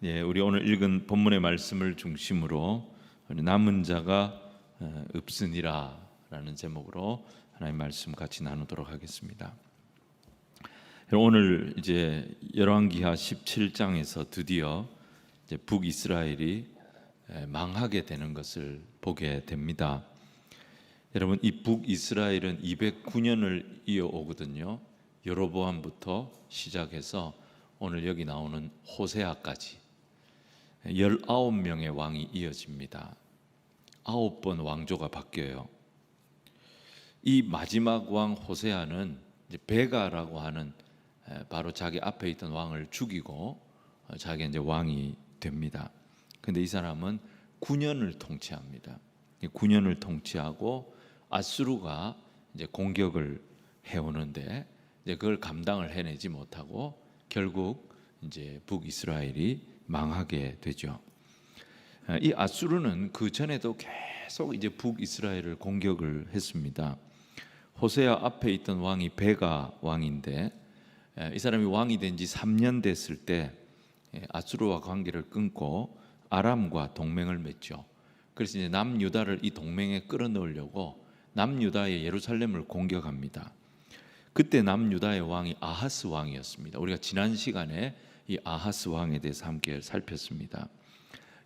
우리 오늘 읽은 본문의 말씀을 중심으로 남은 자가 없으니라 라는 제목으로 하나님 말씀 같이 나누도록 하겠습니다. 오늘 이제 열왕기하 17장에서 드디어 이제 북이스라엘이 망하게 되는 것을 보게 됩니다. 여러분, 이 북이스라엘은 209년을 이어오거든요. 여로보암부터 시작해서 오늘 여기 나오는 호세아까지 19명의 왕이 이어집니다. 9번 왕조가 바뀌어요. 이 마지막 왕 호세아는 이제 베가라고 하는 바로 자기 앞에 있던 왕을 죽이고 자기가 이제 왕이 됩니다. 근데 이 사람은 9년을 통치합니다. 9년을 통치하고 아수르가 이제 공격을 해오는데 이제 그걸 감당을 해내지 못하고 결국 이제 북이스라엘이 망하게 되죠. 이 아수르는 그 전에도 계속 이제 북이스라엘을 공격을 했습니다. 호세아 앞에 있던 왕이 베가 왕인데 이 사람이 왕이 된 지 3년 됐을 때 아수르와 관계를 끊고 아람과 동맹을 맺죠. 그래서 이제 남유다를 이 동맹에 끌어넣으려고 남유다의 예루살렘을 공격합니다. 그때 남유다의 왕이 아하스 왕이었습니다. 우리가 지난 시간에 이 아하스 왕에 대해서 함께 살폈습니다.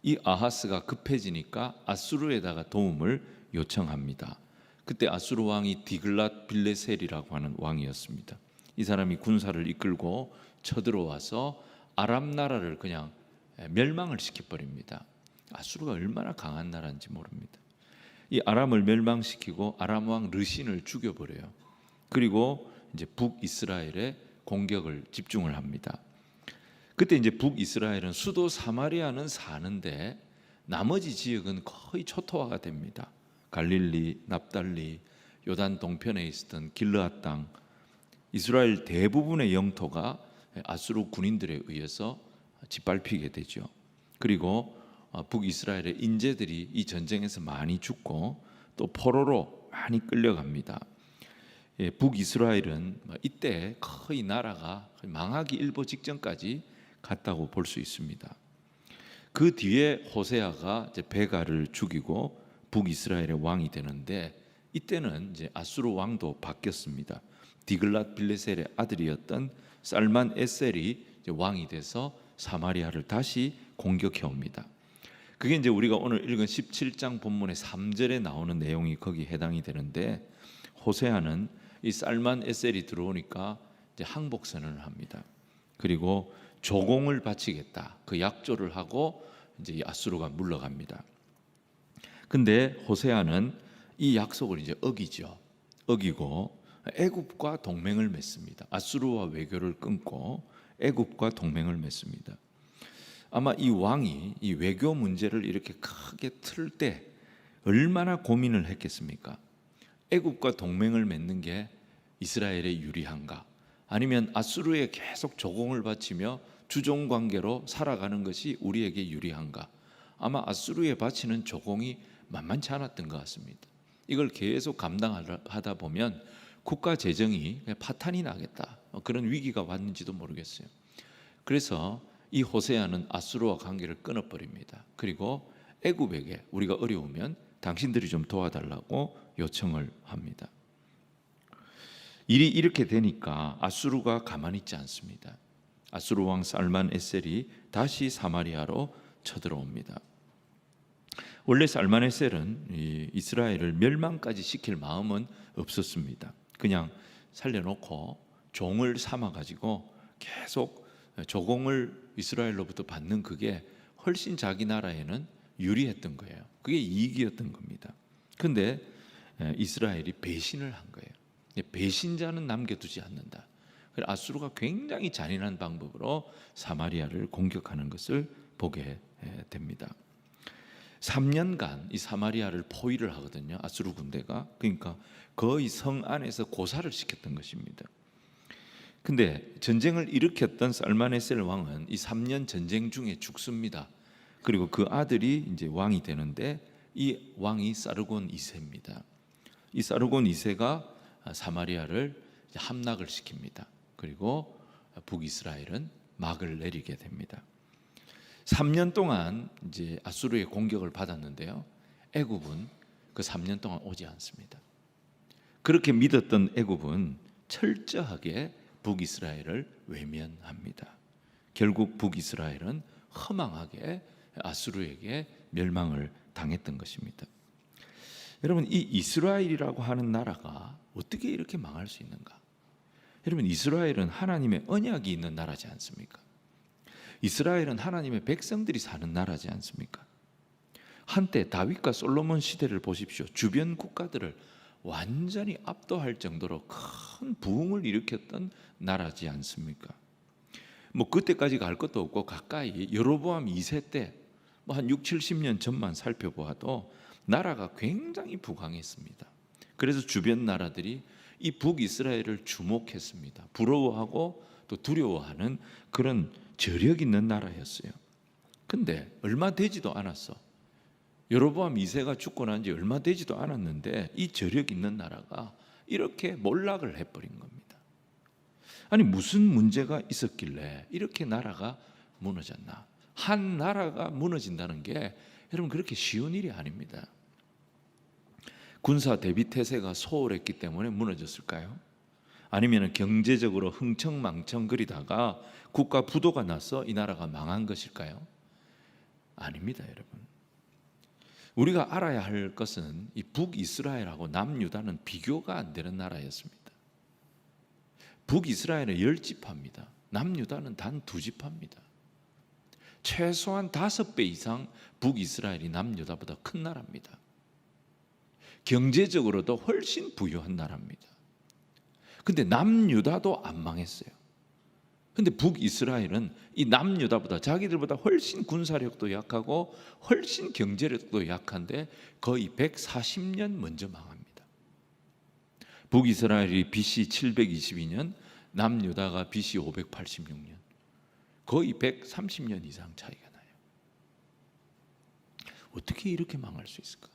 이 아하스가 급해지니까 아수르에다가 도움을 요청합니다. 그때 아수르 왕이 디글랏 빌레셀이라고 하는 왕이었습니다. 이 사람이 군사를 이끌고 쳐들어와서 아람 나라를 그냥 멸망을 시켜버립니다. 아수르가 얼마나 강한 나라인지 모릅니다. 이 아람을 멸망시키고 아람 왕 르신을 죽여버려요. 그리고 이제 북이스라엘에 공격을 집중을 합니다. 그때 이제 북이스라엘은 수도 사마리아는 사는데 나머지 지역은 거의 초토화가 됩니다. 갈릴리, 납달리, 요단 동편에 있었던 길르앗 땅, 이스라엘 대부분의 영토가 아수르 군인들에 의해서 짓밟히게 되죠. 그리고 북이스라엘의 인재들이 이 전쟁에서 많이 죽고 또 포로로 많이 끌려갑니다. 북이스라엘은 이때 거의 나라가 망하기 일보 직전까지 갔다고 볼 수 있습니다. 그 뒤에 호세아가 이제 베가를 죽이고 북이스라엘의 왕이 되는데 이때는 이제 아수르 왕도 바뀌었습니다. 디글랏 빌레셀의 아들이었던 살만 에셀이 이제 왕이 돼서 사마리아를 다시 공격해 옵니다. 그게 이제 우리가 오늘 읽은 17장 본문의 3절에 나오는 내용이 거기 해당이 되는데 호세아는 이 살만 에셀이 들어오니까 이제 항복 선언을 합니다. 그리고 조공을 바치겠다 그 약조를 하고 이제 아수르가 물러갑니다. 근데 호세아는 이 약속을 이제 어기고 애굽과 동맹을 맺습니다. 아수르와 외교를 끊고 애굽과 동맹을 맺습니다. 아마 이 왕이 이 외교 문제를 이렇게 크게 틀 때 얼마나 고민을 했겠습니까? 애굽과 동맹을 맺는 게 이스라엘에 유리한가? 아니면 아수르에 계속 조공을 바치며 주종 관계로 살아가는 것이 우리에게 유리한가? 아마 아수르에 바치는 조공이 만만치 않았던 것 같습니다. 이걸 계속 감당하다 보면 국가 재정이 파탄이 나겠다, 그런 위기가 왔는지도 모르겠어요. 그래서 이 호세아는 아수르와 관계를 끊어버립니다. 그리고 애굽에게 우리가 어려우면 당신들이 좀 도와달라고 요청을 합니다. 일이 이렇게 되니까 아수르가 가만히 있지 않습니다. 아수르 왕 살만 에셀이 다시 사마리아로 쳐들어옵니다. 원래 살만 에셀은 이스라엘을 멸망까지 시킬 마음은 없었습니다. 그냥 살려놓고 종을 삼아가지고 계속 조공을 이스라엘로부터 받는 그게 훨씬 자기 나라에는 유리했던 거예요. 그게 이익이었던 겁니다. 그런데 이스라엘이 배신을 한 거예요. 배신자는 남겨두지 않는다. 아수르가 굉장히 잔인한 방법으로 사마리아를 공격하는 것을 보게 됩니다. 3년간 이 사마리아를 포위를 하거든요. 아수르 군대가. 그러니까 거의 성 안에서 고사를 시켰던 것입니다. 근데 전쟁을 일으켰던 살만에셀 왕은 이 3년 전쟁 중에 죽습니다. 그리고 그 아들이 이제 왕이 되는데 이 왕이 사르곤 2세입니다. 이 사르곤 2세가 사마리아를 함락을 시킵니다. 그리고 북이스라엘은 막을 내리게 됩니다. 3년 동안 이제 아수르의 공격을 받았는데요. 애굽은 그 3년 동안 오지 않습니다. 그렇게 믿었던 애굽은 철저하게 북이스라엘을 외면합니다. 결국 북이스라엘은 허망하게 아수르에게 멸망을 당했던 것입니다. 여러분, 이 이스라엘이라고 하는 나라가 어떻게 이렇게 망할 수 있는가? 여러분, 이스라엘은 하나님의 언약이 있는 나라지 않습니까? 이스라엘은 하나님의 백성들이 사는 나라지 않습니까? 한때 다윗과 솔로몬 시대를 보십시오. 주변 국가들을 완전히 압도할 정도로 큰 부흥을 일으켰던 나라지 않습니까? 뭐 그때까지 갈 것도 없고 가까이 여로보암 2세 때 뭐 한 6, 70년 전만 살펴보아도 나라가 굉장히 부강했습니다. 그래서 주변 나라들이 이 북이스라엘을 주목했습니다. 부러워하고 또 두려워하는 그런 저력 있는 나라였어요. 근데 얼마 되지도 않았어. 여로보암 2세가 죽고 난 지 얼마 되지도 않았는데 이 저력 있는 나라가 이렇게 몰락을 해버린 겁니다. 아니, 무슨 문제가 있었길래 이렇게 나라가 무너졌나? 한 나라가 무너진다는 게 여러분 그렇게 쉬운 일이 아닙니다. 군사 대비 태세가 소홀했기 때문에 무너졌을까요? 아니면 경제적으로 흥청망청거리다가 국가 부도가 나서 이 나라가 망한 것일까요? 아닙니다, 여러분. 우리가 알아야 할 것은 이 북이스라엘하고 남유다는 비교가 안 되는 나라였습니다. 북이스라엘은 10지파입니다. 남유다는 단 2지파입니다. 최소한 5배 이상 북이스라엘이 남유다보다 큰 나라입니다. 경제적으로도 훨씬 부유한 나라입니다. 근데 남유다도 안 망했어요. 근데 북이스라엘은 이 남유다보다 자기들보다 훨씬 군사력도 약하고 훨씬 경제력도 약한데 거의 140년 먼저 망합니다. 북이스라엘이 BC 722년, 남유다가 BC 586년, 거의 130년 이상 차이가 나요. 어떻게 이렇게 망할 수 있을까?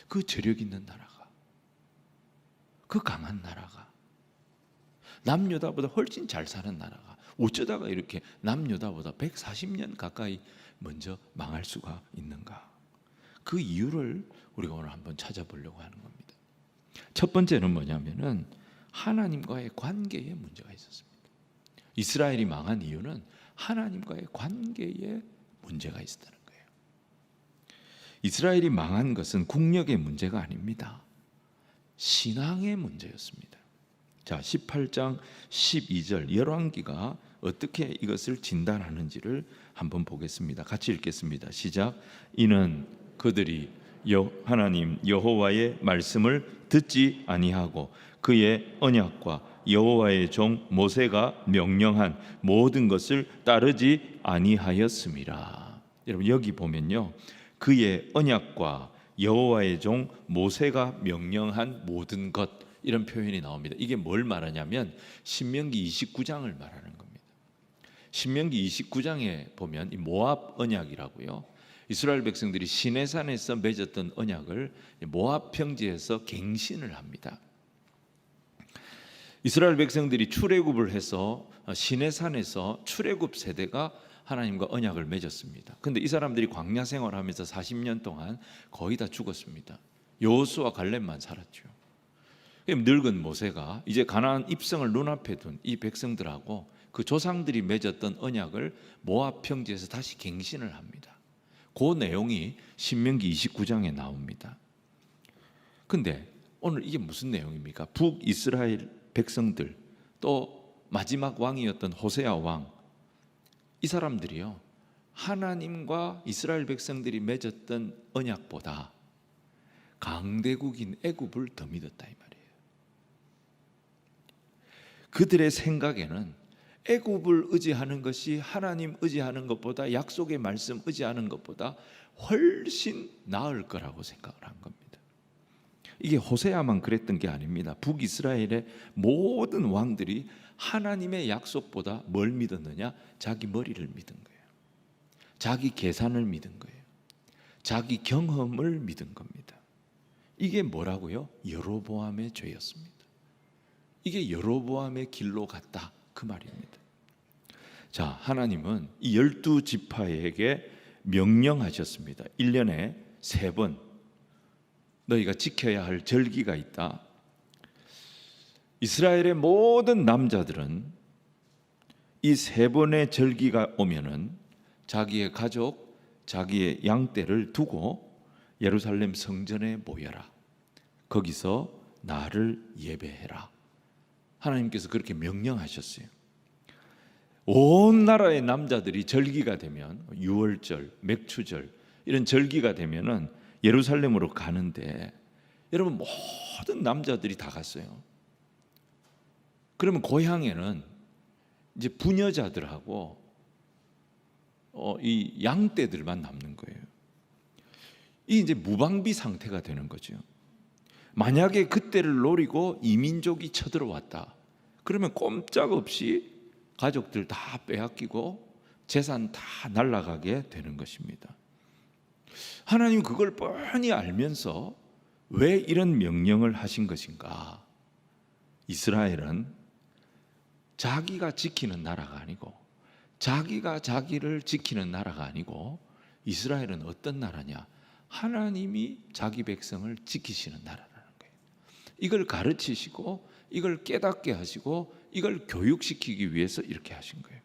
그 저력 있는 나라가, 그 강한 나라가, 남유다보다 훨씬 잘 사는 나라가 어쩌다가 이렇게 남유다보다 140년 가까이 먼저 망할 수가 있는가? 그 이유를 우리가 오늘 한번 찾아보려고 하는 겁니다. 첫 번째는 뭐냐면은 하나님과의 관계에 문제가 있었습니다. 이스라엘이 망한 이유는 하나님과의 관계에 문제가 있었다는 거예요. 이스라엘이 망한 것은 국력의 문제가 아닙니다. 신앙의 문제였습니다. 자, 18장 12절 열왕기가 어떻게 이것을 진단하는지를 한번 보겠습니다. 같이 읽겠습니다. 시작. 이는 그들이 하나님 여호와의 말씀을 듣지 아니하고 그의 언약과 여호와의 종 모세가 명령한 모든 것을 따르지 아니하였음이라. 여러분, 여기 보면요, 그의 언약과 여호와의 종 모세가 명령한 모든 것, 이런 표현이 나옵니다. 이게 뭘 말하냐면 신명기 29장을 말하는 겁니다. 신명기 29장에 보면 이 모압 언약이라고요, 이스라엘 백성들이 시내산에서 맺었던 언약을 모압 평지에서 갱신을 합니다. 이스라엘 백성들이 출애굽을 해서 시내산에서 출애굽 세대가 하나님과 언약을 맺었습니다. 근데 이 사람들이 광야 생활하면서 40년 동안 거의 다 죽었습니다. 여호수아 갈렙만 살았죠. 늙은 모세가 이제 가나안 입성을 눈앞에 둔 이 백성들하고 그 조상들이 맺었던 언약을 모압 평지에서 다시 갱신을 합니다. 그 내용이 신명기 29장에 나옵니다. 근데 오늘 이게 무슨 내용입니까? 북이스라엘 백성들, 또 마지막 왕이었던 호세아 왕, 이 사람들이요, 하나님과 이스라엘 백성들이 맺었던 언약보다 강대국인 애굽을 더 믿었다 이 말이에요. 그들의 생각에는 애굽을 의지하는 것이 하나님 의지하는 것보다, 약속의 말씀 의지하는 것보다 훨씬 나을 거라고 생각을 한 겁니다. 이게 호세아만 그랬던 게 아닙니다. 북이스라엘의 모든 왕들이 하나님의 약속보다 뭘 믿었느냐? 자기 머리를 믿은 거예요. 자기 계산을 믿은 거예요. 자기 경험을 믿은 겁니다. 이게 뭐라고요? 여로보암의 죄였습니다. 이게 여로보암의 길로 갔다, 그 말입니다. 자, 하나님은 이 12지파에게 명령하셨습니다. 1년에 3번 너희가 지켜야 할 절기가 있다. 이스라엘의 모든 남자들은 이 3번의 절기가 오면은 자기의 가족, 자기의 양떼를 두고 예루살렘 성전에 모여라. 거기서 나를 예배해라. 하나님께서 그렇게 명령하셨어요. 온 나라의 남자들이 절기가 되면, 유월절, 맥추절 이런 절기가 되면은 예루살렘으로 가는데, 여러분 모든 남자들이 다 갔어요. 그러면 고향에는 이제 부녀자들하고 이 양떼들만 남는 거예요. 이 이제 무방비 상태가 되는 거죠. 만약에 그때를 노리고 이민족이 쳐들어왔다. 그러면 꼼짝없이 가족들 다 빼앗기고 재산 다 날아가게 되는 것입니다. 하나님 그걸 뻔히 알면서 왜 이런 명령을 하신 것인가? 이스라엘은 자기가 지키는 나라가 아니고, 자기가 자기를 지키는 나라가 아니고, 이스라엘은 어떤 나라냐? 하나님이 자기 백성을 지키시는 나라라는 거예요. 이걸 가르치시고 이걸 깨닫게 하시고 이걸 교육시키기 위해서 이렇게 하신 거예요.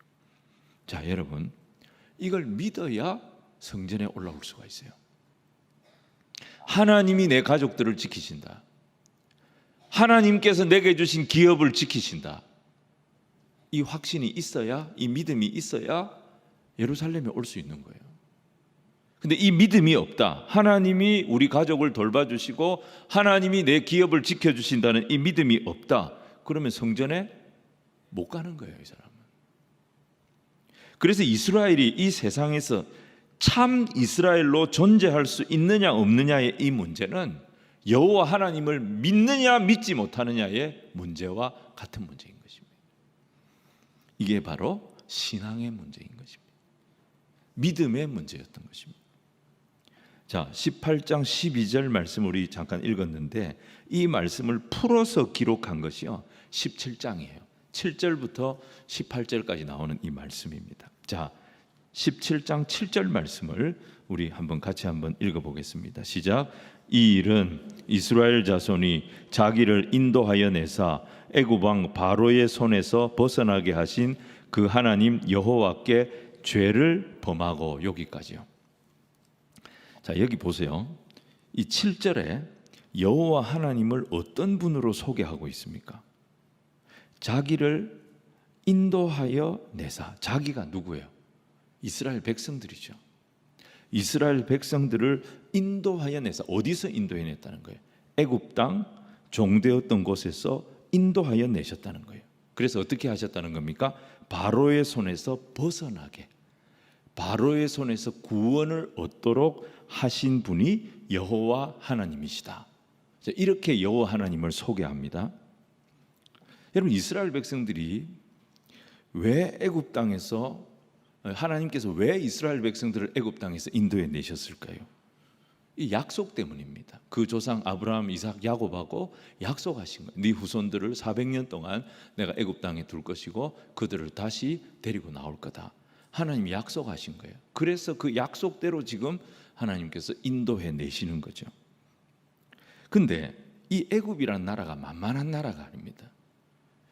자, 여러분, 이걸 믿어야 성전에 올라올 수가 있어요. 하나님이 내 가족들을 지키신다. 하나님께서 내게 주신 기업을 지키신다. 이 확신이 있어야, 이 믿음이 있어야 예루살렘에 올 수 있는 거예요. 근데 이 믿음이 없다. 하나님이 우리 가족을 돌봐주시고 하나님이 내 기업을 지켜주신다는 이 믿음이 없다. 그러면 성전에 못 가는 거예요, 이 사람은. 그래서 이스라엘이 이 세상에서 참 이스라엘로 존재할 수 있느냐 없느냐의 이 문제는 여호와 하나님을 믿느냐 믿지 못하느냐의 문제와 같은 문제인 것입니다. 이게 바로 신앙의 문제인 것입니다. 믿음의 문제였던 것입니다. 자, 18장 12절 말씀 우리 잠깐 읽었는데 이 말씀을 풀어서 기록한 것이요 17장이에요. 7절부터 18절까지 나오는 이 말씀입니다. 자, 17장 7절 말씀을 우리 같이 한번 읽어보겠습니다. 시작. 이 일은 이스라엘 자손이 자기를 인도하여 내사 애굽 왕 바로의 손에서 벗어나게 하신 그 하나님 여호와께 죄를 범하고, 여기까지요. 자, 여기 보세요. 이 7절에 여호와 하나님을 어떤 분으로 소개하고 있습니까? 자기를 인도하여 내사. 자기가 누구예요? 이스라엘 백성들이죠. 이스라엘 백성들을 인도하여 내사. 어디서 인도해 냈다는 거예요? 애굽 땅 종되었던 곳에서 인도하여 내셨다는 거예요. 그래서 어떻게 하셨다는 겁니까? 바로의 손에서 벗어나게, 바로의 손에서 구원을 얻도록 하신 분이 여호와 하나님이시다. 이렇게 여호와 하나님을 소개합니다. 여러분, 이스라엘 백성들이 왜 애굽 땅에서, 하나님께서 왜 이스라엘 백성들을 애굽 땅에서 인도해 내셨을까요? 이 약속 때문입니다. 그 조상 아브라함, 이삭, 야곱하고 약속하신 거예요. 네 후손들을 400년 동안 내가 애굽 땅에 둘 것이고 그들을 다시 데리고 나올 거다. 하나님이 약속하신 거예요. 그래서 그 약속대로 지금 하나님께서 인도해 내시는 거죠. 근데 이 애굽이라는 나라가 만만한 나라가 아닙니다.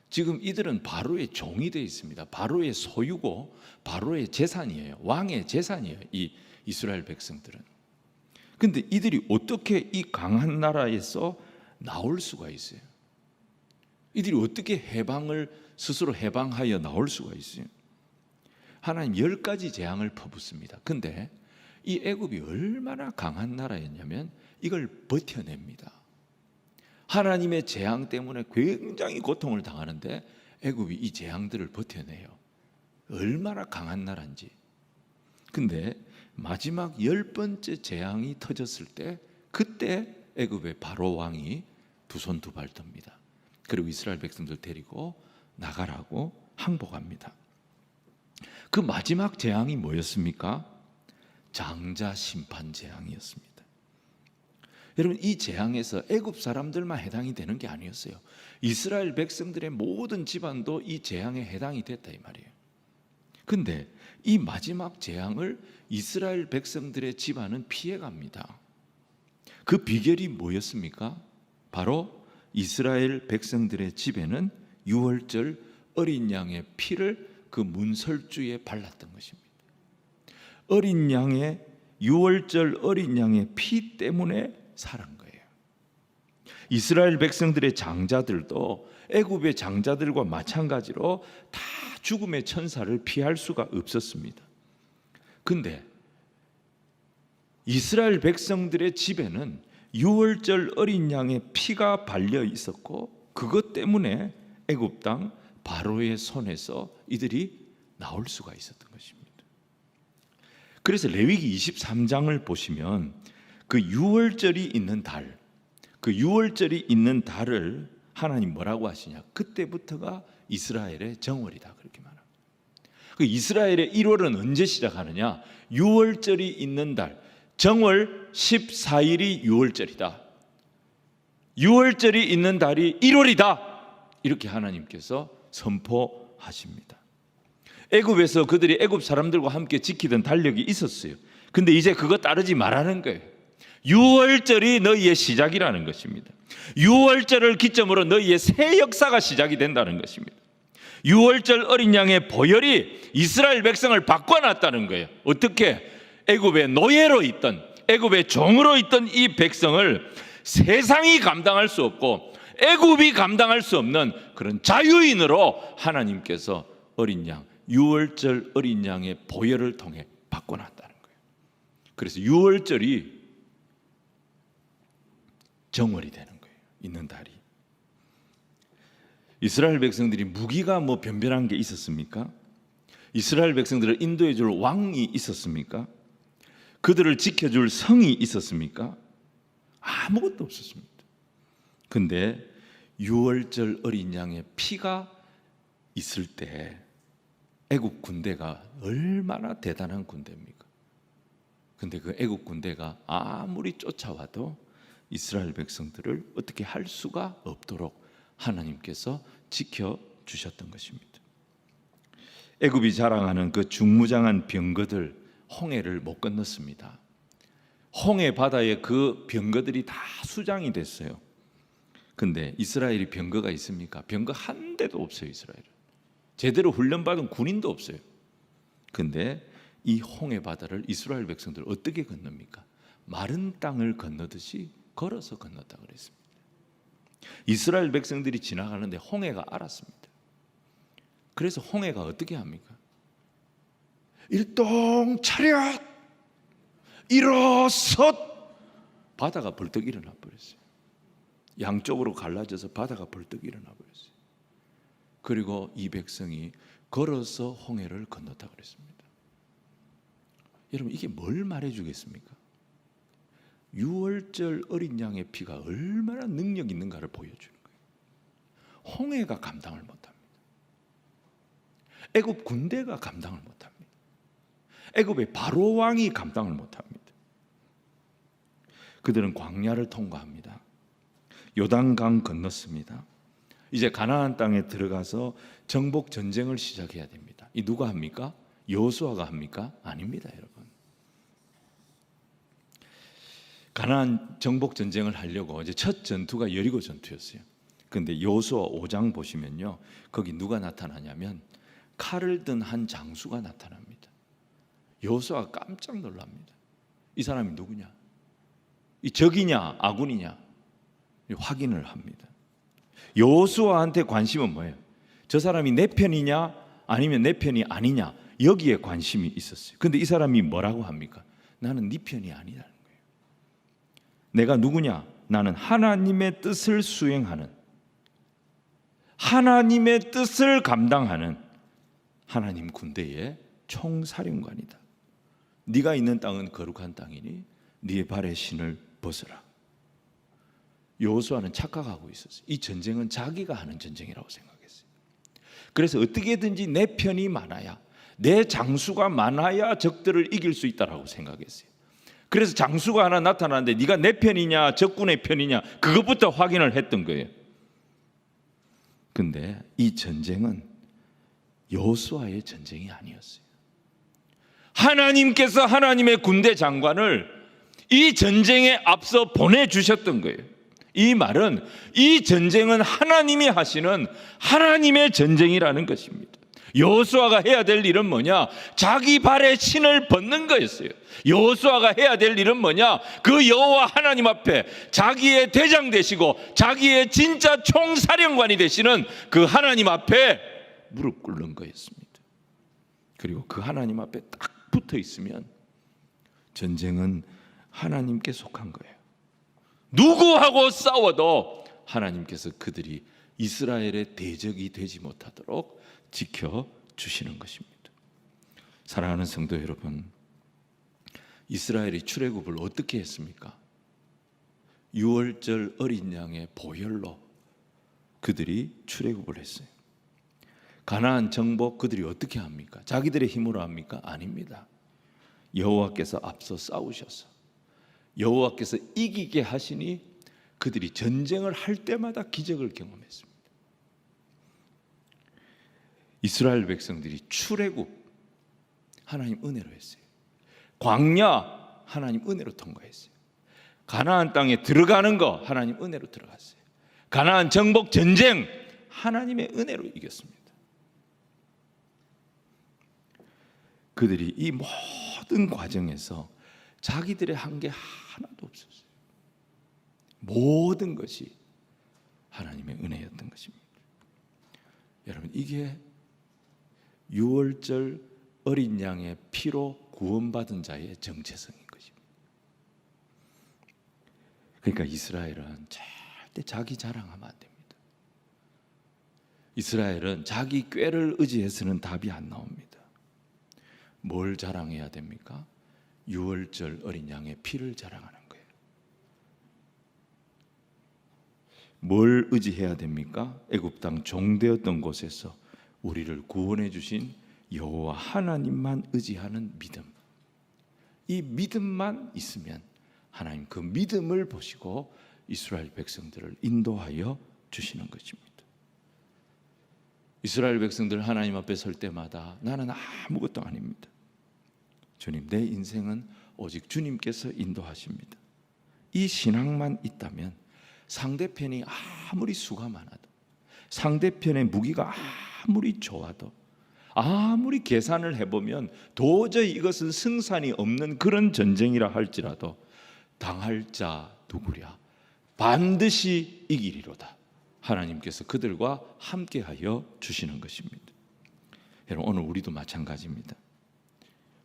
지금 이들은 바로의 종이 되어 있습니다. 바로의 소유고 바로의 재산이에요. 왕의 재산이에요, 이 이스라엘 백성들은. 근데 이들이 어떻게 이 강한 나라에서 나올 수가 있어요? 이들이 어떻게 스스로 해방하여 나올 수가 있어요? 하나님 10가지 재앙을 퍼붓습니다. 근데 이 애굽이 얼마나 강한 나라였냐면 이걸 버텨냅니다. 하나님의 재앙 때문에 굉장히 고통을 당하는데 애굽이 이 재앙들을 버텨내요. 얼마나 강한 나라인지. 근데 마지막 10번째 재앙이 터졌을 때, 그때 애굽의 바로 왕이 두 손 두 발 듭니다. 그리고 이스라엘 백성들 데리고 나가라고 항복합니다. 그 마지막 재앙이 뭐였습니까? 장자 심판 재앙이었습니다. 여러분, 이 재앙에서 애굽 사람들만 해당이 되는 게 아니었어요. 이스라엘 백성들의 모든 집안도 이 재앙에 해당이 됐다 이 말이에요. 근데 이 마지막 재앙을 이스라엘 백성들의 집안은 피해갑니다. 그 비결이 뭐였습니까? 바로 이스라엘 백성들의 집에는 유월절 어린 양의 피를 그 문설주에 발랐던 것입니다. 어린 양의 유월절 어린 양의 피 때문에 살은 거예요. 이스라엘 백성들의 장자들도 애굽의 장자들과 마찬가지로 다 죽음의 천사를 피할 수가 없었습니다. 근데 이스라엘 백성들의 집에는 유월절 어린 양의 피가 발려 있었고, 그것 때문에 애굽 땅 바로의 손에서 이들이 나올 수가 있었던 것입니다. 그래서 레위기 23장을 보시면 그 유월절이 있는 달, 그 유월절이 있는 달을 하나님 뭐라고 하시냐? 그때부터가 이스라엘의 정월이다, 그렇게 말합니다. 그 이스라엘의 1월은 언제 시작하느냐? 유월절이 있는 달, 정월 14일이 유월절이다. 유월절이 있는 달이 1월이다. 이렇게 하나님께서 선포하십니다. 애굽에서 그들이 애굽 사람들과 함께 지키던 달력이 있었어요. 근데 이제 그거 따르지 말라는 거예요. 유월절이 너희의 시작이라는 것입니다. 유월절을 기점으로 너희의 새 역사가 시작이 된다는 것입니다. 유월절 어린 양의 보혈이 이스라엘 백성을 바꿔놨다는 거예요. 어떻게? 애굽의 노예로 있던, 애굽의 종으로 있던 이 백성을 세상이 감당할 수 없고 애굽이 감당할 수 없는 그런 자유인으로 하나님께서 어린 양, 유월절 어린 양의 보혈을 통해 바꿔놨다는 거예요. 그래서 유월절이 정월이 되는 거예요. 있는 달이. 이스라엘 백성들이 무기가 뭐 변변한 게 있었습니까? 이스라엘 백성들을 인도해 줄 왕이 있었습니까? 그들을 지켜줄 성이 있었습니까? 아무것도 없었습니다. 근데 유월절 어린 양의 피가 있을 때 애굽 군대가 얼마나 대단한 군대입니까? 근데 그 애굽 군대가 아무리 쫓아와도 이스라엘 백성들을 어떻게 할 수가 없도록 하나님께서 지켜주셨던 것입니다. 애굽이 자랑하는 그 중무장한 병거들, 홍해를 못 건넜습니다. 홍해 바다에 그 병거들이 다 수장이 됐어요. 근데 이스라엘이 병거가 있습니까? 병거 한 대도 없어요. 이스라엘은 제대로 훈련받은 군인도 없어요. 근데 이 홍해 바다를 이스라엘 백성들 어떻게 건넙니까? 마른 땅을 건너듯이 걸어서 건넜다 그랬습니다. 이스라엘 백성들이 지나가는데 홍해가 알았습니다. 그래서 홍해가 어떻게 합니까? 일동 차렷 일어섰, 바다가 벌떡 일어나 버렸어요. 양쪽으로 갈라져서 바다가 벌떡 일어나 버렸어요. 그리고 이 백성이 걸어서 홍해를 건넜다 그랬습니다. 여러분, 이게 뭘 말해 주겠습니까? 유월절 어린 양의 피가 얼마나 능력 있는가를 보여주는 거예요. 홍해가 감당을 못합니다. 애굽 군대가 감당을 못합니다. 애굽의 바로 왕이 감당을 못합니다. 그들은 광야를 통과합니다. 요단강 건넜습니다. 이제 가나안 땅에 들어가서 정복 전쟁을 시작해야 됩니다. 이 누가 합니까? 여호수아가 합니까? 아닙니다, 여러분. 가나안 정복 전쟁을 하려고 이제 첫 전투가 여리고 전투였어요. 그런데 여호수아 5장 보시면요, 거기 누가 나타나냐면 칼을 든 한 장수가 나타납니다. 여호수아가 깜짝 놀랍니다. 이 사람이 누구냐? 이 적이냐 아군이냐 확인을 합니다. 여호수아한테 관심은 뭐예요? 저 사람이 내 편이냐 아니면 내 편이 아니냐, 여기에 관심이 있었어요. 근데 이 사람이 뭐라고 합니까? 나는 네 편이 아니라는 거예요. 내가 누구냐? 나는 하나님의 뜻을 수행하는, 하나님의 뜻을 감당하는 하나님 군대의 총사령관이다. 네가 있는 땅은 거룩한 땅이니 네 발의 신을 벗어라. 여호수아는 착각하고 있었어요. 이 전쟁은 자기가 하는 전쟁이라고 생각했어요. 그래서 어떻게든지 내 편이 많아야, 내 장수가 많아야 적들을 이길 수 있다라고 생각했어요. 그래서 장수가 하나 나타나는데 네가 내 편이냐 적군의 편이냐 그것부터 확인을 했던 거예요. 근데 이 전쟁은 여호수아의 전쟁이 아니었어요. 하나님께서 하나님의 군대 장관을 이 전쟁에 앞서 보내주셨던 거예요. 이 말은 이 전쟁은 하나님이 하시는 하나님의 전쟁이라는 것입니다. 여호수아가 해야 될 일은 뭐냐? 자기 발에 신을 벗는 거였어요. 여호수아가 해야 될 일은 뭐냐? 그 여호와 하나님 앞에 자기의 대장 되시고 자기의 진짜 총사령관이 되시는 그 하나님 앞에 무릎 꿇는 거였습니다. 그리고 그 하나님 앞에 딱 붙어 있으면 전쟁은 하나님께 속한 거예요. 누구하고 싸워도 하나님께서 그들이 이스라엘의 대적이 되지 못하도록 지켜주시는 것입니다. 사랑하는 성도 여러분, 이스라엘이 출애굽을 어떻게 했습니까? 유월절 어린 양의 보혈로 그들이 출애굽을 했어요. 가나안 정복 그들이 어떻게 합니까? 자기들의 힘으로 합니까? 아닙니다. 여호와께서 앞서 싸우셔서 여호와께서 이기게 하시니 그들이 전쟁을 할 때마다 기적을 경험했습니다. 이스라엘 백성들이 출애굽 하나님 은혜로 했어요. 광야 하나님 은혜로 통과했어요. 가나안 땅에 들어가는 거 하나님 은혜로 들어갔어요. 가나안 정복 전쟁 하나님의 은혜로 이겼습니다. 그들이 이 모든 과정에서 자기들의 한 게 하나도 없었어요. 모든 것이 하나님의 은혜였던 것입니다. 여러분, 이게 유월절 어린 양의 피로 구원받은 자의 정체성인 것입니다. 그러니까 이스라엘은 절대 자기 자랑하면 안 됩니다. 이스라엘은 자기 꾀를 의지해서는 답이 안 나옵니다. 뭘 자랑해야 됩니까? 유월절 어린 양의 피를 자랑하는 거예요. 뭘 의지해야 됩니까? 애굽 땅 종되었던 곳에서 우리를 구원해 주신 여호와 하나님만 의지하는 믿음. 이 믿음만 있으면 하나님 그 믿음을 보시고 이스라엘 백성들을 인도하여 주시는 것입니다. 이스라엘 백성들 하나님 앞에 설 때마다 나는 아무것도 아닙니다. 주님, 내 인생은 오직 주님께서 인도하십니다. 이 신앙만 있다면 상대편이 아무리 수가 많아도, 상대편의 무기가 아무리 좋아도, 아무리 계산을 해보면 도저히 이것은 승산이 없는 그런 전쟁이라 할지라도 당할 자 누구랴 반드시 이기리로다. 하나님께서 그들과 함께하여 주시는 것입니다. 여러분, 오늘 우리도 마찬가지입니다.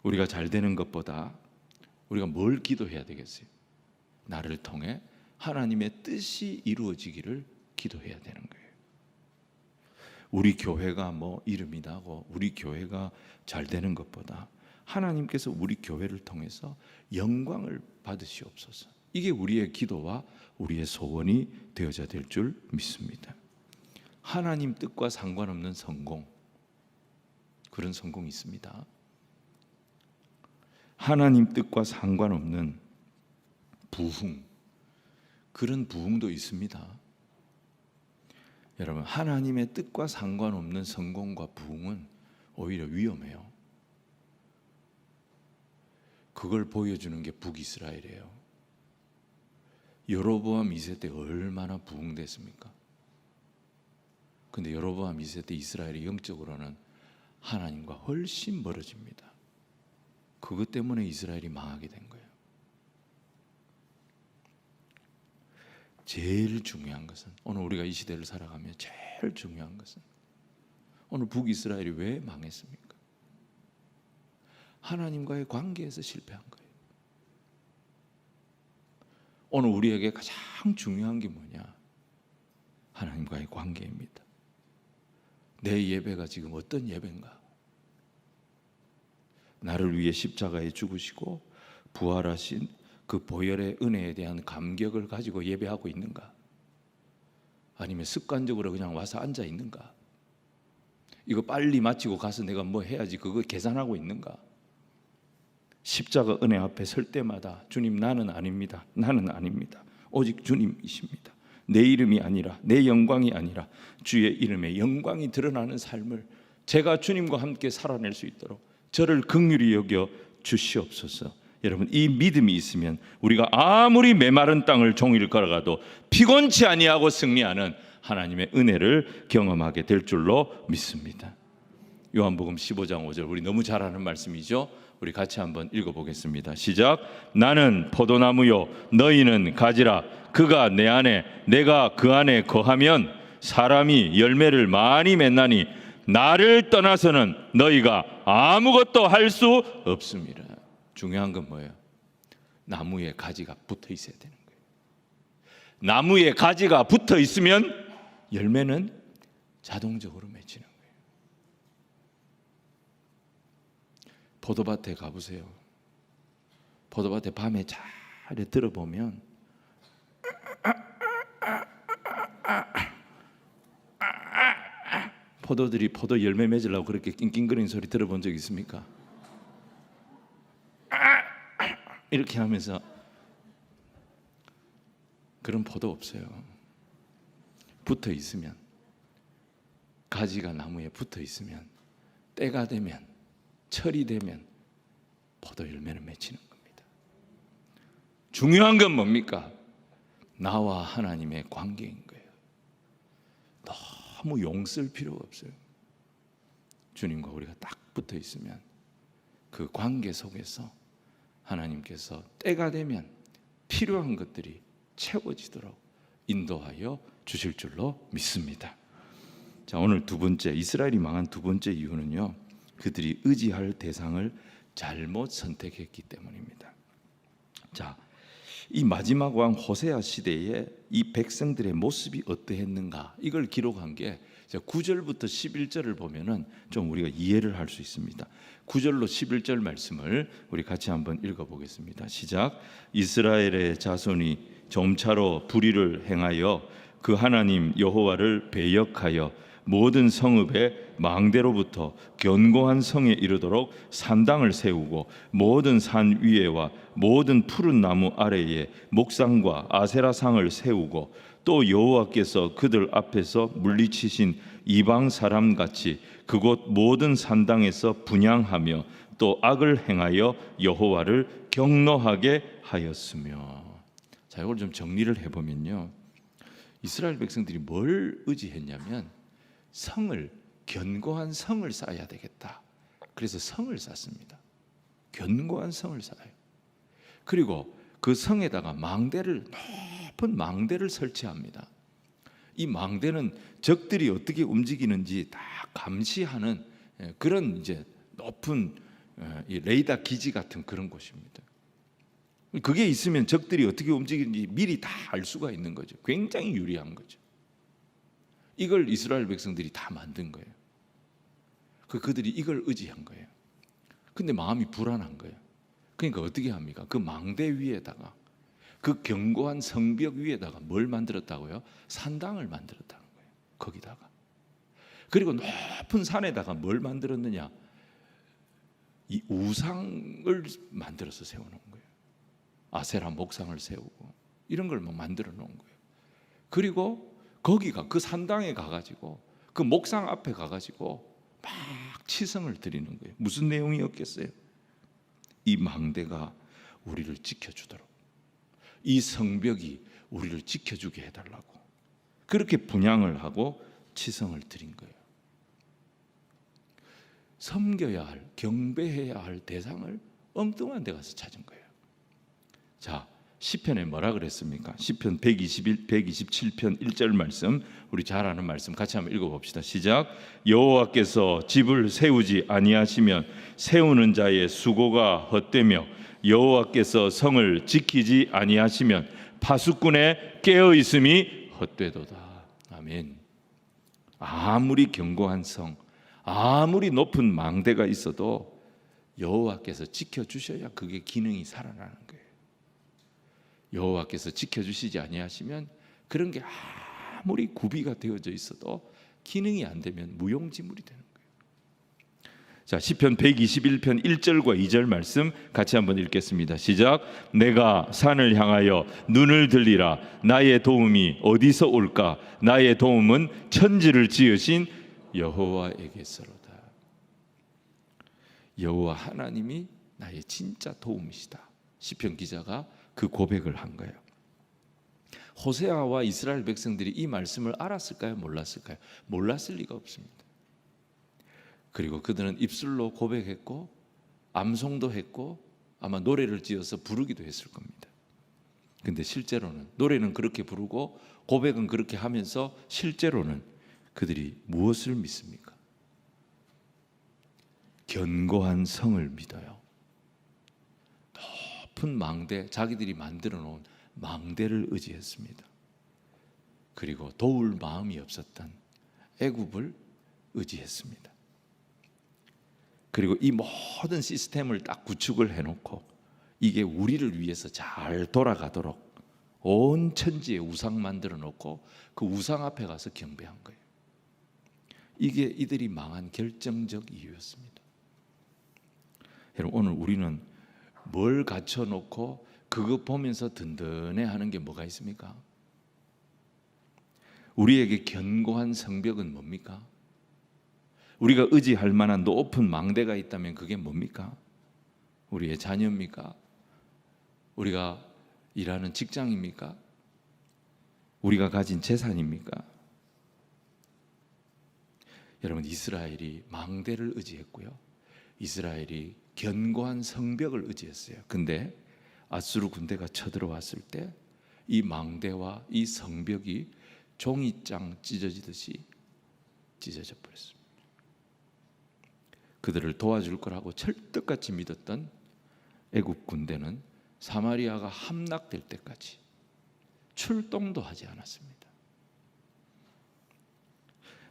우리가 잘 되는 것보다 우리가 뭘 기도해야 되겠어요? 나를 통해 하나님의 뜻이 이루어지기를 기도해야 되는 거예요. 우리 교회가 뭐 이름이 나고 우리 교회가 잘 되는 것보다 하나님께서 우리 교회를 통해서 영광을 받으시옵소서. 이게 우리의 기도와 우리의 소원이 되어져야 될 줄 믿습니다. 하나님 뜻과 상관없는 성공, 그런 성공이 있습니다. 하나님 뜻과 상관없는 부흥, 그런 부흥도 있습니다. 여러분, 하나님의 뜻과 상관없는 성공과 부흥은 오히려 위험해요. 그걸 보여주는 게 북이스라엘이에요. 여로보암 2세 때 얼마나 부흥됐습니까? 근데 여로보암 2세 때 이스라엘이 영적으로는 하나님과 훨씬 멀어집니다. 그것 때문에 이스라엘이 망하게 된 거예요. 제일 중요한 것은, 오늘 우리가 이 시대를 살아가며 제일 중요한 것은, 오늘 북이스라엘이 왜 망했습니까? 하나님과의 관계에서 실패한 거예요. 오늘 우리에게 가장 중요한 게 뭐냐? 하나님과의 관계입니다. 내 예배가 지금 어떤 예배인가? 나를 위해 십자가에 죽으시고 부활하신 그 보혈의 은혜에 대한 감격을 가지고 예배하고 있는가? 아니면 습관적으로 그냥 와서 앉아 있는가? 이거 빨리 마치고 가서 내가 뭐 해야지 그거 계산하고 있는가? 십자가 은혜 앞에 설 때마다 주님, 나는 아닙니다. 나는 아닙니다. 오직 주님이십니다. 내 이름이 아니라, 내 영광이 아니라 주의 이름의 영광이 드러나는 삶을 제가 주님과 함께 살아낼 수 있도록 저를 긍휼히 여겨 주시옵소서. 여러분, 이 믿음이 있으면 우리가 아무리 메마른 땅을 종일 걸어가도 피곤치 아니하고 승리하는 하나님의 은혜를 경험하게 될 줄로 믿습니다. 요한복음 15장 5절, 우리 너무 잘 아는 말씀이죠. 우리 같이 한번 읽어보겠습니다. 시작. 나는 포도나무요 너희는 가지라. 그가 내 안에 내가 그 안에 거하면 사람이 열매를 많이 맺나니 나를 떠나서는 너희가 아무것도 할 수 없습니다. 중요한 건 뭐예요? 나무에 가지가 붙어 있어야 되는 거예요. 나무에 가지가 붙어 있으면 열매는 자동적으로 맺히는 거예요. 포도밭에 가보세요. 포도밭에 밤에 잘 들어보면 포도들이 포도 열매 맺으려고 그렇게 낑낑거리는 소리 들어본 적 있습니까? 이렇게 하면서. 그런 포도 없어요. 붙어 있으면, 가지가 나무에 붙어 있으면, 때가 되면, 철이 되면 포도 열매는 맺히는 겁니다. 중요한 건 뭡니까? 나와 하나님의 관계인 거예요. 너무 용쓸 필요가 없어요. 주님과 우리가 딱 붙어 있으면 그 관계 속에서 하나님께서 때가 되면 필요한 것들이 채워지도록 인도하여 주실 줄로 믿습니다. 자, 오늘 두 번째, 이스라엘이 망한 두 번째 이유는요, 그들이 의지할 대상을 잘못 선택했기 때문입니다. 자, 이 마지막 왕 호세아 시대에 이 백성들의 모습이 어떠했는가, 이걸 기록한 게 9절부터 11절을 보면은 좀 우리가 이해를 할 수 있습니다. 9절로 11절 말씀을 우리 같이 한번 읽어보겠습니다. 시작. 이스라엘의 자손이 점차로 불의를 행하여 그 하나님 여호와를 배역하여 모든 성읍의 망대로부터 견고한 성에 이르도록 산당을 세우고 모든 산 위에와 모든 푸른 나무 아래에 목상과 아세라상을 세우고 또 여호와께서 그들 앞에서 물리치신 이방 사람같이 그곳 모든 산당에서 분향하며 또 악을 행하여 여호와를 경노하게 하였으며. 자, 이걸 좀 정리를 해보면요, 이스라엘 백성들이 뭘 의지했냐면 성을, 견고한 성을 쌓아야 되겠다. 그래서 성을 쌓습니다. 견고한 성을 쌓아요. 그리고 그 성에다가 망대를, 높은 망대를 설치합니다. 이 망대는 적들이 어떻게 움직이는지 다 감시하는 그런 이제 높은 레이더 기지 같은 그런 곳입니다. 그게 있으면 적들이 어떻게 움직이는지 미리 다 알 수가 있는 거죠. 굉장히 유리한 거죠. 이걸 이스라엘 백성들이 다 만든 거예요. 그들이 이걸 의지한 거예요. 근데 마음이 불안한 거예요. 그러니까 어떻게 합니까? 그 망대 위에다가, 그 견고한 성벽 위에다가 뭘 만들었다고요? 산당을 만들었다는 거예요. 거기다가. 그리고 높은 산에다가 뭘 만들었느냐? 이 우상을 만들어서 세워놓은 거예요. 아세라 목상을 세우고 이런 걸 막 만들어 놓은 거예요. 그리고 거기가, 그 산당에 가가지고 그 목상 앞에 가가지고 막 치성을 드리는 거예요. 무슨 내용이었겠어요? 이 망대가 우리를 지켜주도록, 이 성벽이 우리를 지켜주게 해달라고 그렇게 분향을 하고 치성을 드린 거예요. 섬겨야 할, 경배해야 할 대상을 엉뚱한 데 가서 찾은 거예요. 자, 시편에 뭐라 그랬습니까? 시편 127편 1절 말씀, 우리 잘 아는 말씀 같이 한번 읽어봅시다. 시작. 여호와께서 집을 세우지 아니하시면 세우는 자의 수고가 헛되며 여호와께서 성을 지키지 아니하시면 파수꾼의 깨어 있음이 헛되도다. 아멘. 아무리 견고한 성, 아무리 높은 망대가 있어도 여호와께서 지켜주셔야 그게 기능이 살아나는 거예요. 여호와께서 지켜주시지 아니하시면 그런 게 아무리 구비가 되어져 있어도 기능이 안 되면 무용지물이 되는 거예요. 자, 시편 121편 1절과 2절 말씀 같이 한번 읽겠습니다. 시작. 내가 산을 향하여 눈을 들리라. 나의 도움이 어디서 올까? 나의 도움은 천지를 지으신 여호와에게서로다. 여호와 하나님이 나의 진짜 도움이시다. 시편 기자가 그 고백을 한 거예요. 호세아와 이스라엘 백성들이 이 말씀을 알았을까요? 몰랐을까요? 몰랐을 리가 없습니다. 그리고 그들은 입술로 고백했고 암송도 했고 아마 노래를 지어서 부르기도 했을 겁니다. 근데 실제로는 노래는 그렇게 부르고 고백은 그렇게 하면서 실제로는 그들이 무엇을 믿습니까? 견고한 성을 믿어요. 높은 망대, 자기들이 만들어 놓은 망대를 의지했습니다. 그리고 도울 마음이 없었던 애굽을 의지했습니다. 그리고 이 모든 시스템을 딱 구축을 해놓고 이게 우리를 위해서 잘 돌아가도록 온 천지에 우상 만들어 놓고 그 우상 앞에 가서 경배한 거예요. 이게 이들이 망한 결정적 이유였습니다. 여러분, 오늘 우리는 뭘 갖춰놓고 그거 보면서 든든해하는 게 뭐가 있습니까? 우리에게 견고한 성벽은 뭡니까? 우리가 의지할 만한 높은 망대가 있다면 그게 뭡니까? 우리의 자녀입니까? 우리가 일하는 직장입니까? 우리가 가진 재산입니까? 여러분, 이스라엘이 망대를 의지했고요, 이스라엘이 견고한 성벽을 의지했어요. 근데 아수르 군대가 쳐들어왔을 때 이 망대와 이 성벽이 종이장 찢어지듯이 찢어져 버렸습니다. 그들을 도와줄 거라고 철떡같이 믿었던 애굽 군대는 사마리아가 함락될 때까지 출동도 하지 않았습니다.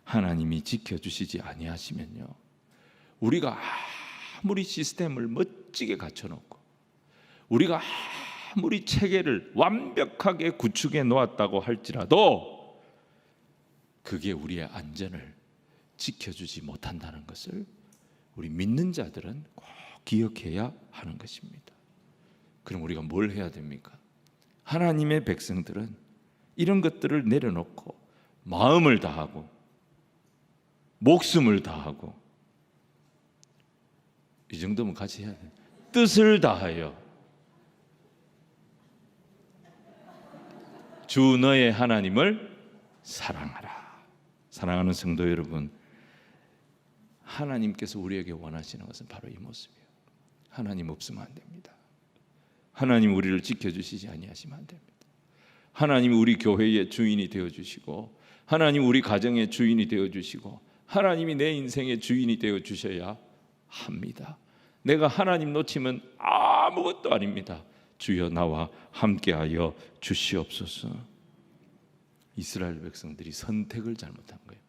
하나님이 지켜주시지 아니하시면요, 우리가 아무리 시스템을 멋지게 갖춰놓고 우리가 아무리 체계를 완벽하게 구축해 놓았다고 할지라도 그게 우리의 안전을 지켜주지 못한다는 것을 우리 믿는 자들은 꼭 기억해야 하는 것입니다. 그럼 우리가 뭘 해야 됩니까? 하나님의 백성들은 이런 것들을 내려놓고 마음을 다하고 목숨을 다하고, 이 정도면 같이 해야 돼요. 뜻을 다하여 주 너의 하나님을 사랑하라. 사랑하는 성도 여러분, 하나님께서 우리에게 원하시는 것은 바로 이 모습이에요. 하나님 없으면 안 됩니다. 하나님 우리를 지켜주시지 아니하시면 안 됩니다. 하나님 우리 교회의 주인이 되어주시고, 하나님 우리 가정의 주인이 되어주시고, 하나님이 내 인생의 주인이 되어주셔야 합니다. 내가 하나님 놓치면 아무것도 아닙니다. 주여 나와 함께하여 주시옵소서. 이스라엘 백성들이 선택을 잘못한 거예요.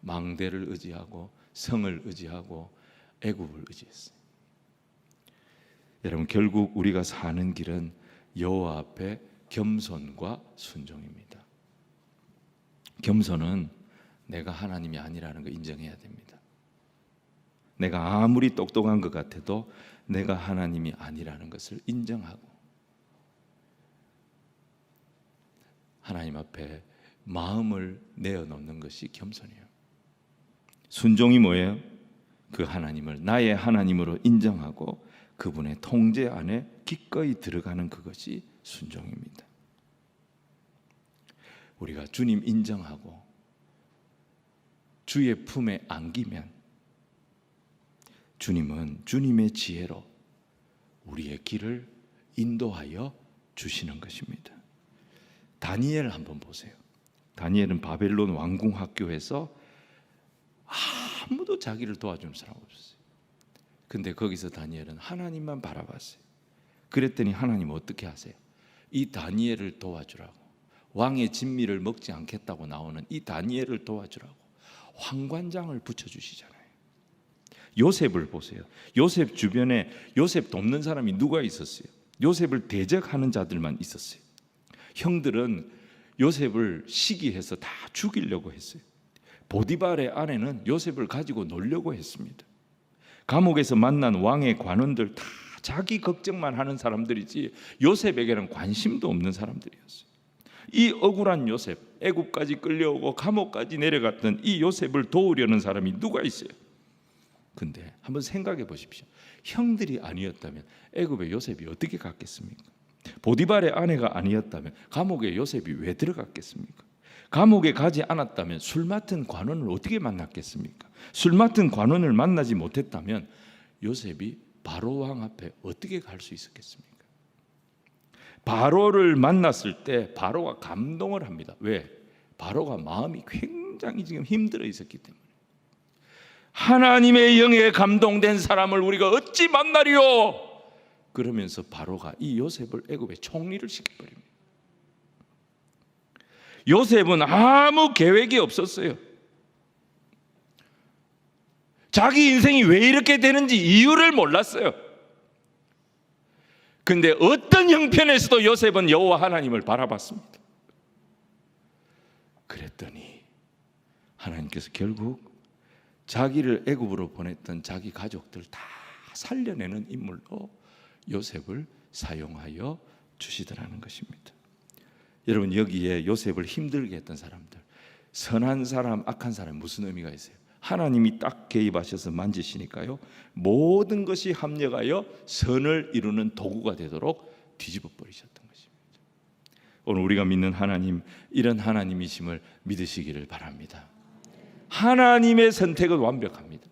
망대를 의지하고 성을 의지하고 애굽을 의지했어요. 여러분, 결국 우리가 사는 길은 여호와 앞에 겸손과 순종입니다. 겸손은 내가 하나님이 아니라는 거 인정해야 됩니다. 내가 아무리 똑똑한 것 같아도 내가 하나님이 아니라는 것을 인정하고 하나님 앞에 마음을 내어놓는 것이 겸손이에요. 순종이 뭐예요? 그 하나님을 나의 하나님으로 인정하고 그분의 통제 안에 기꺼이 들어가는 그것이 순종입니다. 우리가 주님 인정하고 주의 품에 안기면 주님은 주님의 지혜로 우리의 길을 인도하여 주시는 것입니다. 다니엘 한번 보세요. 다니엘은 바벨론 왕궁 학교에서 아무도 자기를 도와주는 사람 없었어요. 근데 거기서 다니엘은 하나님만 바라봤어요. 그랬더니 하나님 어떻게 하세요? 이 다니엘을 도와주라고, 왕의 진미를 먹지 않겠다고 나오는 이 다니엘을 도와주라고 황관장을 붙여주시잖아요. 요셉을 보세요. 요셉 주변에 요셉 돕는 사람이 누가 있었어요? 요셉을 대적하는 자들만 있었어요. 형들은 요셉을 시기해서 다 죽이려고 했어요. 보디발의 아내는 요셉을 가지고 놀려고 했습니다. 감옥에서 만난 왕의 관원들 다 자기 걱정만 하는 사람들이지 요셉에게는 관심도 없는 사람들이었어요. 이 억울한 요셉, 애굽까지 끌려오고 감옥까지 내려갔던 이 요셉을 도우려는 사람이 누가 있어요? 근데 한번 생각해 보십시오. 형들이 아니었다면 애굽에 요셉이 어떻게 갔겠습니까? 보디발의 아내가 아니었다면 감옥에 요셉이 왜 들어갔겠습니까? 감옥에 가지 않았다면 술 맡은 관원을 어떻게 만났겠습니까? 술 맡은 관원을 만나지 못했다면 요셉이 바로 왕 앞에 어떻게 갈 수 있었겠습니까? 바로를 만났을 때 바로가 감동을 합니다. 왜? 바로가 마음이 굉장히 지금 힘들어 있었기 때문에. 하나님의 영에 감동된 사람을 우리가 어찌 만나리요? 그러면서 바로가 이 요셉을 애굽에 총리를 시켜버립니다. 요셉은 아무 계획이 없었어요. 자기 인생이 왜 이렇게 되는지 이유를 몰랐어요. 근데 어떤 형편에서도 요셉은 여호와 하나님을 바라봤습니다. 그랬더니 하나님께서 결국 자기를 애굽으로 보냈던 자기 가족들 다 살려내는 인물로 요셉을 사용하여 주시더라는 것입니다. 여러분, 여기에 요셉을 힘들게 했던 사람들, 선한 사람, 악한 사람, 무슨 의미가 있어요? 하나님이 딱 개입하셔서 만지시니까요, 모든 것이 합력하여 선을 이루는 도구가 되도록 뒤집어 버리셨던 것입니다. 오늘 우리가 믿는 하나님, 이런 하나님이심을 믿으시기를 바랍니다. 하나님의 선택은 완벽합니다.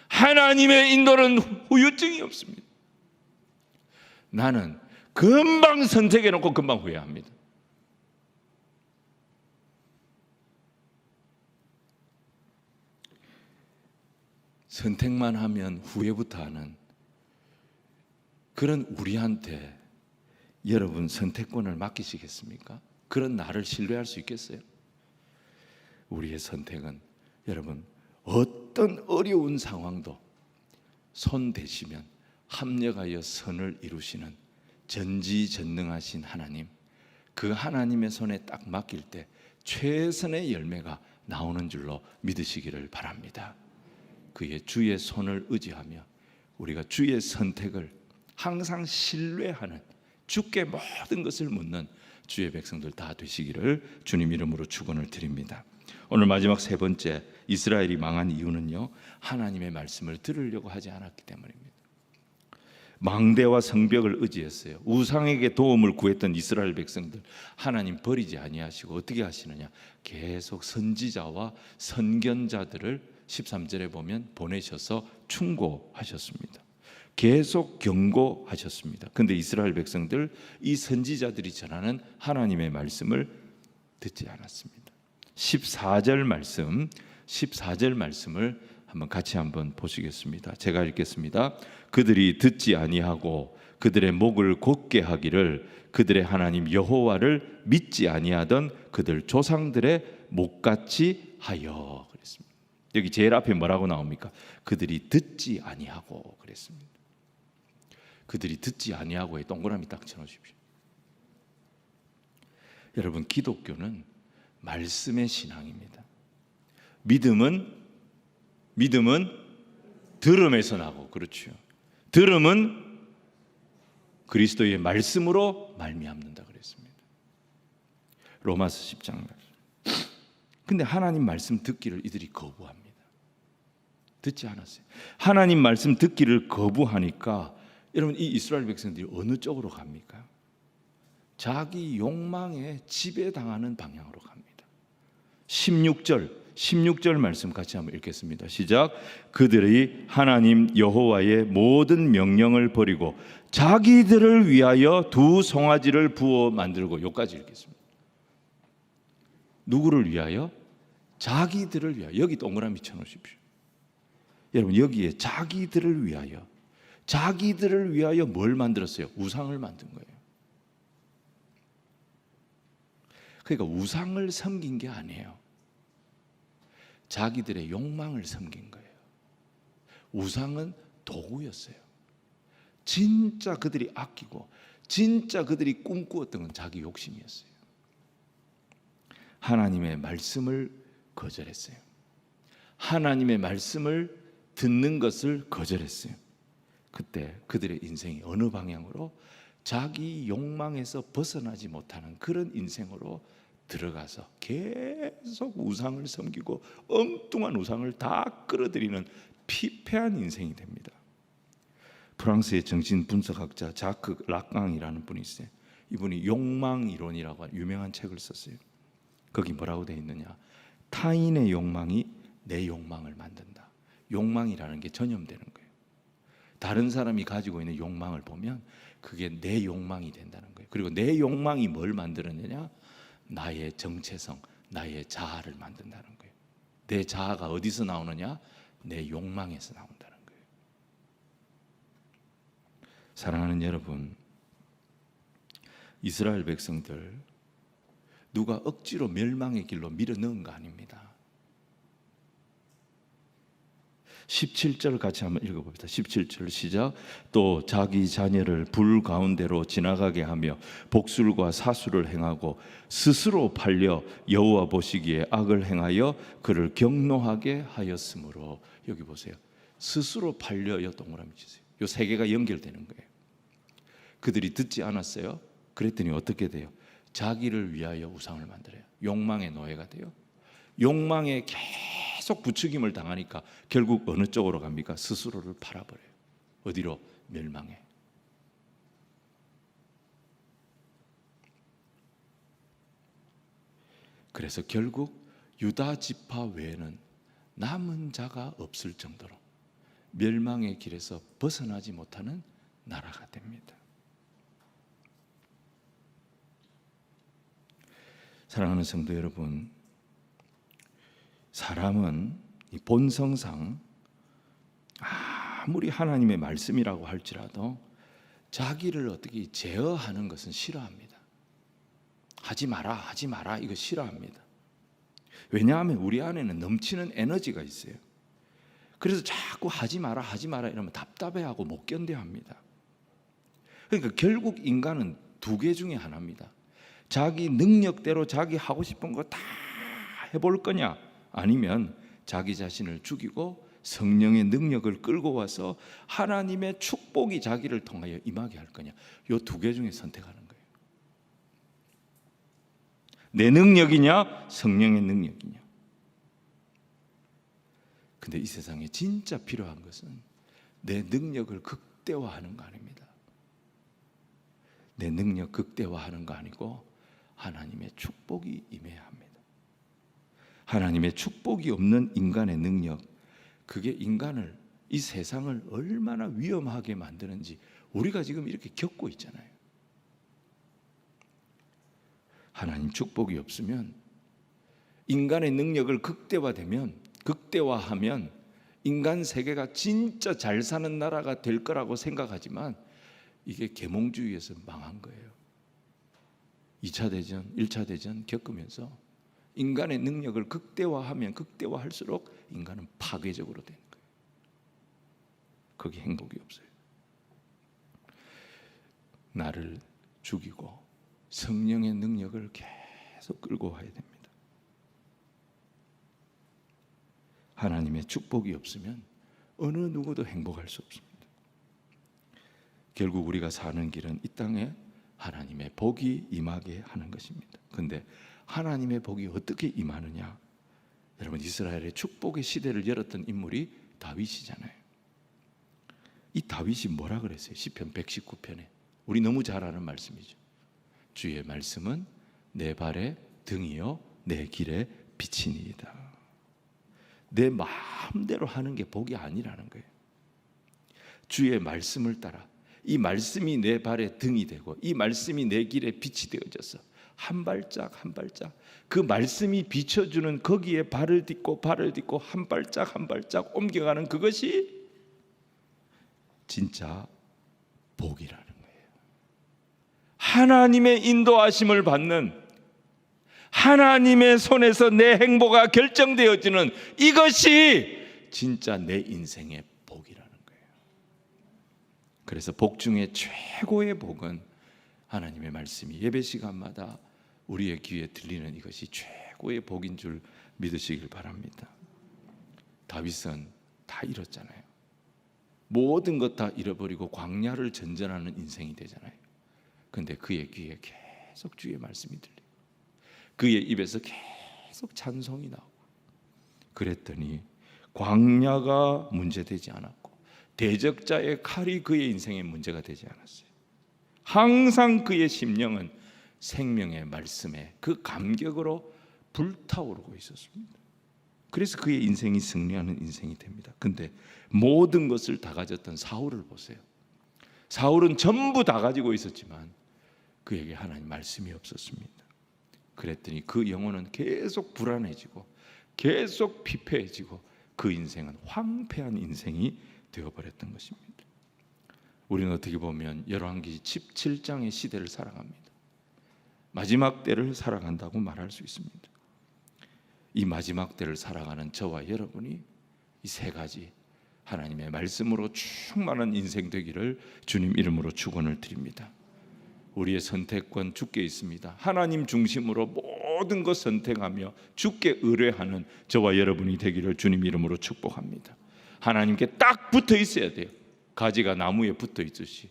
하나님의 인도는 후유증이 없습니다. 나는 금방 선택해놓고 금방 후회합니다. 선택만 하면 후회부터 하는 그런 우리한테 여러분 선택권을 맡기시겠습니까? 그런 나를 신뢰할 수 있겠어요? 우리의 선택은 여러분 어떤 어려운 상황도 손 대시면 합력하여 선을 이루시는 전지전능하신 하나님, 그 하나님의 손에 딱 맡길 때 최선의 열매가 나오는 줄로 믿으시기를 바랍니다. 그의 주의 손을 의지하며 우리가 주의 선택을 항상 신뢰하는, 주께 모든 것을 묻는 주의 백성들 다 되시기를 주님 이름으로 축원을 드립니다. 오늘 마지막 세 번째, 이스라엘이 망한 이유는요, 하나님의 말씀을 들으려고 하지 않았기 때문입니다. 망대와 성벽을 의지했어요. 우상에게 도움을 구했던 이스라엘 백성들, 하나님 버리지 아니하시고 어떻게 하시느냐, 계속 선지자와 선견자들을 13절에 보면 보내셔서 충고하셨습니다. 계속 경고하셨습니다. 그런데 이스라엘 백성들, 이 선지자들이 전하는 하나님의 말씀을 듣지 않았습니다. 14절 말씀을 같이 한번 보시겠습니다. 제가 읽겠습니다. 그들이 듣지 아니하고 그들의 목을 곧게 하기를 그들의 하나님 여호와를 믿지 아니하던 그들 조상들의 목같이 하여 그랬습니다. 여기 제일 앞에 뭐라고 나옵니까? 그들이 듣지 아니하고 그랬습니다. 그들이 듣지 아니하고에 동그라미 딱 쳐놓으십시오. 여러분, 기독교는 말씀의 신앙입니다. 믿음은 들음에서 나고, 그렇죠. 들음은 그리스도의 말씀으로 말미암는다 그랬습니다. 로마서 10장 말씀. 근데 하나님 말씀 듣기를 이들이 거부합니다. 듣지 않았어요. 하나님 말씀 듣기를 거부하니까 여러분, 이 이스라엘 백성들이 어느 쪽으로 갑니까? 자기 욕망에 지배당하는 방향으로 갑니다. 16절 말씀 같이 한번 읽겠습니다. 시작. 그들이 하나님 여호와의 모든 명령을 버리고 자기들을 위하여 두 송아지를 부어 만들고, 여기까지 읽겠습니다. 누구를 위하여? 자기들을 위하여. 여기 동그라미 쳐놓으십시오. 여러분, 여기에 자기들을 위하여 뭘 만들었어요? 우상을 만든 거예요. 그러니까 우상을 섬긴 게 아니에요. 자기들의 욕망을 섬긴 거예요. 우상은 도구였어요. 진짜 그들이 아끼고 진짜 그들이 꿈꾸었던 건 자기 욕심이었어요. 하나님의 말씀을 거절했어요. 하나님의 말씀을 듣는 것을 거절했어요. 그때 그들의 인생이 어느 방향으로? 자기 욕망에서 벗어나지 못하는 그런 인생으로 들어가서 계속 우상을 섬기고 엉뚱한 우상을 다 끌어들이는 피폐한 인생이 됩니다. 프랑스의 정신 분석학자 자크 락강이라는 분이 있어요. 이분이 욕망 이론이라고 유명한 책을 썼어요. 거기 뭐라고 되어 있느냐? 타인의 욕망이 내 욕망을 만든다. 욕망이라는 게 전염되는 거예요. 다른 사람이 가지고 있는 욕망을 보면 그게 내 욕망이 된다는 거예요. 그리고 내 욕망이 뭘 만들었느냐? 나의 정체성, 나의 자아를 만든다는 거예요. 내 자아가 어디서 나오느냐? 내 욕망에서 나온다는 거예요. 사랑하는 여러분, 이스라엘 백성들 누가 억지로 멸망의 길로 밀어넣은 거 아닙니다. 17절 같이 한번 읽어봅시다. 17절 시작. 또 자기 자녀를 불 가운데로 지나가게 하며 복술과 사수를 행하고 스스로 팔려 여호와 보시기에 악을 행하여 그를 경노하게 하였으므로. 여기 보세요. 스스로 팔려요. 동그라미 치세요. 요 세 개가 연결되는 거예요. 그들이 듣지 않았어요. 그랬더니 어떻게 돼요? 자기를 위하여 우상을 만들어요. 욕망의 노예가 돼요. 욕망에 계속 부추김을 당하니까 결국 어느 쪽으로 갑니까? 스스로를 팔아버려요. 어디로? 멸망에. 그래서 결국 유다 지파 외에는 남은 자가 없을 정도로 멸망의 길에서 벗어나지 못하는 나라가 됩니다. 사랑하는 성도 여러분, 사람은 이 본성상 아무리 하나님의 말씀이라고 할지라도 자기를 어떻게 제어하는 것은 싫어합니다. 하지 마라, 하지 마라, 이거 싫어합니다. 왜냐하면 우리 안에는 넘치는 에너지가 있어요. 그래서 자꾸 하지 마라, 하지 마라 이러면 답답해하고 못 견뎌합니다. 그러니까 결국 인간은 두 개 중에 하나입니다. 자기 능력대로 자기 하고 싶은 거 다 해볼 거냐, 아니면 자기 자신을 죽이고 성령의 능력을 끌고 와서 하나님의 축복이 자기를 통하여 임하게 할 거냐. 이 두 개 중에 선택하는 거예요. 내 능력이냐, 성령의 능력이냐. 근데 이 세상에 진짜 필요한 것은 내 능력을 극대화하는 거 아닙니다. 내 능력 극대화하는 거 아니고 하나님의 축복이 임해야 합니다. 하나님의 축복이 없는 인간의 능력, 그게 인간을, 이 세상을 얼마나 위험하게 만드는지 우리가 지금 이렇게 겪고 있잖아요. 하나님 축복이 없으면, 인간의 능력을 극대화하면 인간 세계가 진짜 잘 사는 나라가 될 거라고 생각하지만 이게 계몽주의에서 망한 거예요. 2차 대전, 1차 대전 겪으면서 인간의 능력을 극대화하면 극대화할수록 인간은 파괴적으로 되는 거예요. 거기 행복이 없어요. 나를 죽이고 성령의 능력을 계속 끌고 와야 됩니다. 하나님의 축복이 없으면 어느 누구도 행복할 수 없습니다. 결국 우리가 사는 길은 이 땅에 하나님의 복이 임하게 하는 것입니다. 그런데 하나님의 복이 어떻게 임하느냐? 여러분, 이스라엘의 축복의 시대를 열었던 인물이 다윗이잖아요. 이 다윗이 뭐라 그랬어요? 시편 119편에 우리 너무 잘 아는 말씀이죠. 주의 말씀은 내 발의 등이요 내 길의 빛이니이다. 내 마음대로 하는 게 복이 아니라는 거예요. 주의 말씀을 따라, 이 말씀이 내 발의 등이 되고 이 말씀이 내 길의 빛이 되어져서 한 발짝 한 발짝 그 말씀이 비춰주는 거기에 발을 딛고 한 발짝 한 발짝 옮겨가는 그것이 진짜 복이라는 거예요. 하나님의 인도하심을 받는, 하나님의 손에서 내 행보가 결정되어지는 이것이 진짜 내 인생의 복이라는 거예요. 그래서 복 중에 최고의 복은 하나님의 말씀이 예배 시간마다 우리의 귀에 들리는 이것이 최고의 복인 줄 믿으시길 바랍니다. 다윗은 다 잃었잖아요. 모든 것 다 잃어버리고 광야를 전전하는 인생이 되잖아요. 그런데 그의 귀에 계속 주의 말씀이 들리고 그의 입에서 계속 찬송이 나오고, 그랬더니 광야가 문제되지 않았고 대적자의 칼이 그의 인생의 문제가 되지 않았어요. 항상 그의 심령은 생명의 말씀에 그 감격으로 불타오르고 있었습니다. 그래서 그의 인생이 승리하는 인생이 됩니다. 근데 모든 것을 다 가졌던 사울을 보세요. 사울은 전부 다 가지고 있었지만 그에게 하나님 말씀이 없었습니다. 그랬더니 그 영혼은 계속 불안해지고 계속 피폐해지고 그 인생은 황폐한 인생이 되어버렸던 것입니다. 우리는 어떻게 보면 열왕기 17장의 시대를 살아갑니다. 마지막 때를 살아간다고 말할 수 있습니다. 이 마지막 때를 살아가는 저와 여러분이 이 세 가지 하나님의 말씀으로 충만한 인생 되기를 주님 이름으로 축원을 드립니다. 우리의 선택권 주께 있습니다. 하나님 중심으로 모든 것 선택하며 주께 의뢰하는 저와 여러분이 되기를 주님 이름으로 축복합니다. 하나님께 딱 붙어 있어야 돼요. 가지가 나무에 붙어 있듯이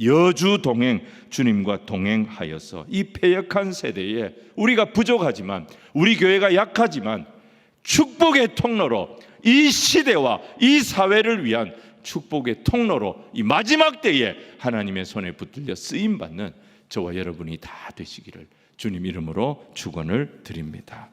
여주 동행, 주님과 동행하여서 이 패역한 세대에 우리가 부족하지만 우리 교회가 약하지만 축복의 통로로 이 시대와 이 사회를 위한 축복의 통로로 이 마지막 때에 하나님의 손에 붙들려 쓰임받는 저와 여러분이 다 되시기를 주님 이름으로 축원을 드립니다.